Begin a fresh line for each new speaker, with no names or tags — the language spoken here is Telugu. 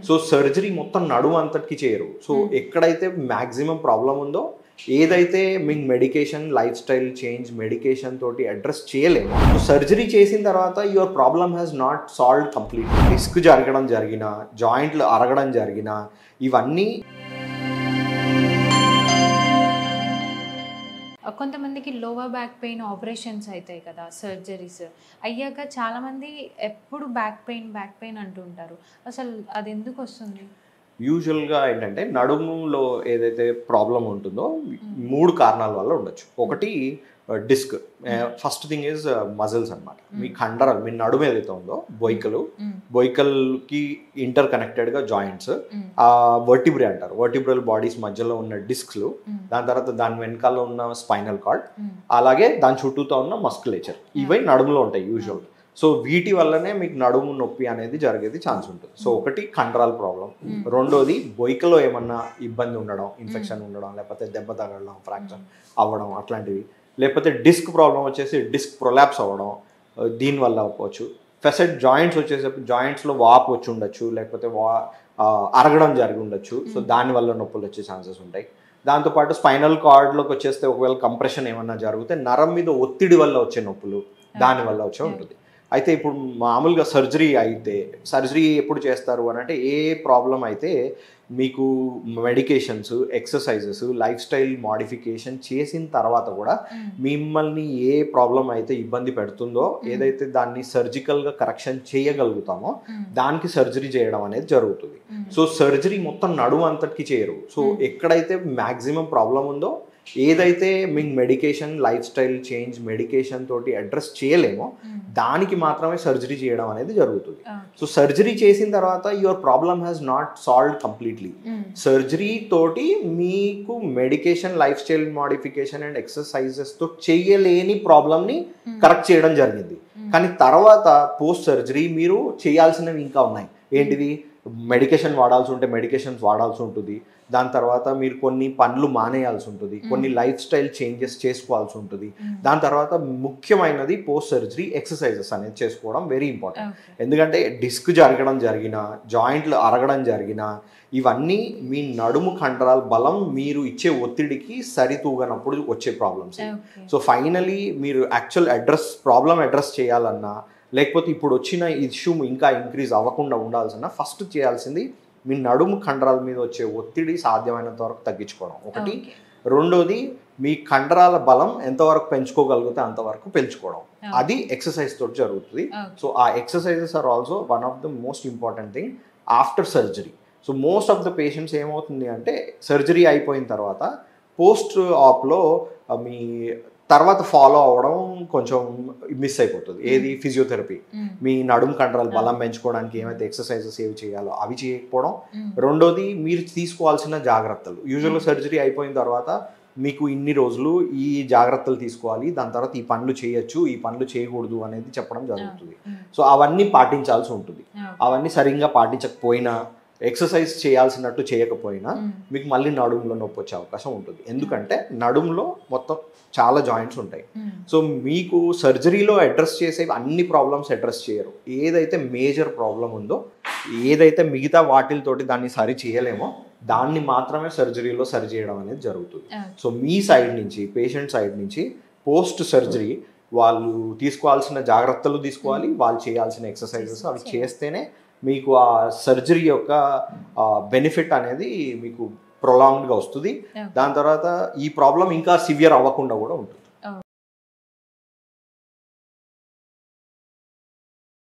సో సర్జరీ మొత్తం నడుము అంతటికి చేయరు. సో ఎక్కడైతే మాక్సిమం ప్రాబ్లం ఉందో, ఏదైతే మీకు medication lifestyle change medication తోటి అడ్రస్ చేయలేము, సో సర్జరీ చేసిన తర్వాత your problem has not solved complete. Disc జరగడం జరిగిన, జాయింట్లు అరగడం జరిగిన, ఇవన్నీ
కొంతమందికి లోవర్ బ్యాక్ పెయిన్ ఆపరేషన్స్ అవుతాయి కదా, సర్జరీస్ అయ్యాక చాలామంది ఎప్పుడు బ్యాక్ పెయిన్ అంటుంటారు. అసలు అది ఎందుకు వస్తుంది?
యూజువల్గా ఏంటంటే నడుములో ఏదైతే ప్రాబ్లం ఉంటుందో 3 కారణాల వల్ల ఉండొచ్చు. ఒకటి disc, first thing is muscles అనమాట. మీ కండరాలు, మీ నడుము ఏదైతే ఉందో బొయికల్కి ఇంటర్ కనెక్టెడ్గా జాయింట్స్, వర్టిబ్రే అంటారు. వర్టిబ్రల్ బాడీస్ మధ్యలో ఉన్న డిస్క్లు, దాని తర్వాత దాని వెనకాల ఉన్న స్పైనల్ కార్డ్, అలాగే దాని చుట్టూతో ఉన్న మస్కులేచర్, ఇవి నడుములో ఉంటాయి యూజువల్. సో వీటి వల్లనే మీకు నడుము నొప్పి అనేది జరిగేది ఛాన్స్ ఉంటుంది. సో ఒకటి కండరాల ప్రాబ్లం, రెండోది బొయికలో ఏమన్నా ఇబ్బంది ఉండడం, ఇన్ఫెక్షన్ ఉండడం, లేకపోతే దెబ్బ తగలడం, ఫ్రాక్చర్ అవ్వడం అట్లాంటివి, లేకపోతే డిస్క్ ప్రాబ్లం వచ్చేసి డిస్క్ ప్రొలాప్స్ అవ్వడం, దీనివల్ల అవ్వచ్చు. ఫెసెట్ జాయింట్స్ వచ్చేసరికి జాయింట్స్లో వాపు వచ్చి ఉండొచ్చు, లేకపోతే అరగడం జరిగి ఉండొచ్చు. సో దానివల్ల నొప్పులు వచ్చే ఛాన్సెస్ ఉంటాయి. దాంతోపాటు స్పైనల్ కార్డ్లోకి వచ్చేస్తే ఒకవేళ కంప్రెషన్ ఏమన్నా జరిగితే నరం మీద ఒత్తిడి వల్ల వచ్చే నొప్పులు దానివల్ల వచ్చే ఉంటుంది. అయితే ఇప్పుడు మామూలుగా సర్జరీ ఎప్పుడు చేస్తారు అని అంటే, ఏ ప్రాబ్లం అయితే మీకు medications, exercises, life style modification చేసిన తర్వాత కూడా మిమ్మల్ని ఏ ప్రాబ్లం అయితే ఇబ్బంది పెడుతుందో, ఏదైతే దాన్ని సర్జికల్గా కరెక్షన్ చేయగలుగుతామో దానికి సర్జరీ చేయడం అనేది జరుగుతుంది. సో సర్జరీ మొత్తం నడుము అంతటికి చేయరు. సో ఎక్కడైతే మ్యాక్సిమం ప్రాబ్లం ఉందో, ఏదైతే మీకు medication lifestyle change medication తోటి అడ్రస్ చేయలేమో దానికి మాత్రమే సర్జరీ చేయడం అనేది జరుగుతుంది. సో సర్జరీ చేసిన తర్వాత your problem has not solved completely. Surgery తోటి మీకు medication life style modification and exercises తో చేయలేని ప్రాబ్లమ్ని కరెక్ట్ చేయడం జరిగింది. కానీ తర్వాత పోస్ట్ సర్జరీ మీరు చేయాల్సినవి ఇంకా ఉన్నాయి. ఏంటిది? మెడికేషన్ వాడాల్సి ఉంటే మెడికేషన్స్ వాడాల్సి ఉంటుంది. దాని తర్వాత మీరు కొన్ని పనులు మానేయాల్సి ఉంటుంది, కొన్ని లైఫ్ స్టైల్ చేంజెస్ చేసుకోవాల్సి ఉంటుంది. దాని తర్వాత ముఖ్యమైనది పోస్ట్ సర్జరీ ఎక్సర్సైజెస్ అనేది చేసుకోవడం వెరీ ఇంపార్టెంట్. ఎందుకంటే డిస్క్ జరగడం జరిగిన, జాయింట్లు అరగడం జరిగిన, ఇవన్నీ మీ నడుము కండరాల బలం మీరు ఇచ్చే ఒత్తిడికి సరితూగనప్పుడు వచ్చే ప్రాబ్లమ్స్. సో ఫైనలీ మీరు యాక్చువల్ ప్రాబ్లం అడ్రస్ చేయాలన్నా, లేకపోతే ఇప్పుడు వచ్చిన ఇష్యూ ఇంకా ఇంక్రీజ్ అవ్వకుండా ఉండాల్సిన, ఫస్ట్ చేయాల్సింది మీ నడుము కండరాల మీద వచ్చే ఒత్తిడి సాధ్యమైనంత వరకు తగ్గించుకోవడం ఒకటి. రెండోది మీ కండరాల బలం ఎంతవరకు పెంచుకోగలిగితే అంతవరకు పెంచుకోవడం. అది ఎక్సర్సైజ్ తోటి జరుగుతుంది. సో ఆ exercises are also one of the most important thing after surgery. So most of the patients ఏమవుతుంది అంటే, సర్జరీ అయిపోయిన తర్వాత పోస్ట్ ఆప్లో మీ తర్వాత ఫాలో అవ్వడం కొంచెం మిస్ అయిపోతుంది. ఏది? ఫిజియోథెరపీ. మీ నడుము కండరాలు బలం పెంచుకోవడానికి ఏమైతే ఎక్సర్సైజెస్ ఏవి చేయాలో అవి చేయకపోవడం. రెండోది మీరు తీసుకోవాల్సిన జాగ్రత్తలు. యూజువల్గా సర్జరీ అయిపోయిన తర్వాత మీకు ఇన్ని రోజులు ఈ జాగ్రత్తలు తీసుకోవాలి, దాని తర్వాత ఈ పనులు చేయొచ్చు, ఈ పనులు చేయకూడదు అనేది చెప్పడం జరుగుతుంది. సో అవన్నీ పాటించాల్సి ఉంటుంది. అవన్నీ సరిగ్గా పాటించకపోయినా, ఎక్సర్సైజ్ చేయాల్సినట్టు చేయకపోయినా మీకు మళ్ళీ నడుములో నొప్పి వచ్చే అవకాశం ఉంటుంది. ఎందుకంటే నడుములో మొత్తం చాలా జాయింట్స్ ఉంటాయి. సో మీకు సర్జరీలో అడ్రస్ చేసే అన్ని ప్రాబ్లమ్స్ అడ్రస్ చేయరు. ఏదైతే మేజర్ ప్రాబ్లం ఉందో, ఏదైతే మిగతా వాటితోటి దాన్ని సరి చేయలేమో దాన్ని మాత్రమే సర్జరీలో సరి చేయడం అనేది జరుగుతుంది. సో మీ సైడ్ నుంచి, పేషెంట్ సైడ్ నుంచి పోస్ట్ సర్జరీ వాళ్ళు తీసుకోవాల్సిన జాగ్రత్తలు తీసుకోవాలి, వాళ్ళు చేయాల్సిన ఎక్సర్సైజెస్ అవి చేస్తేనే మీకు ఆ సర్జరీ యొక్క బెనిఫిట్ అనేది మీకు ప్రొలాంగ్డ్గా వస్తుంది. దాని తర్వాత ఈ ప్రాబ్లం ఇంకా సివియర్ అవ్వకుండా కూడా ఉంటుంది.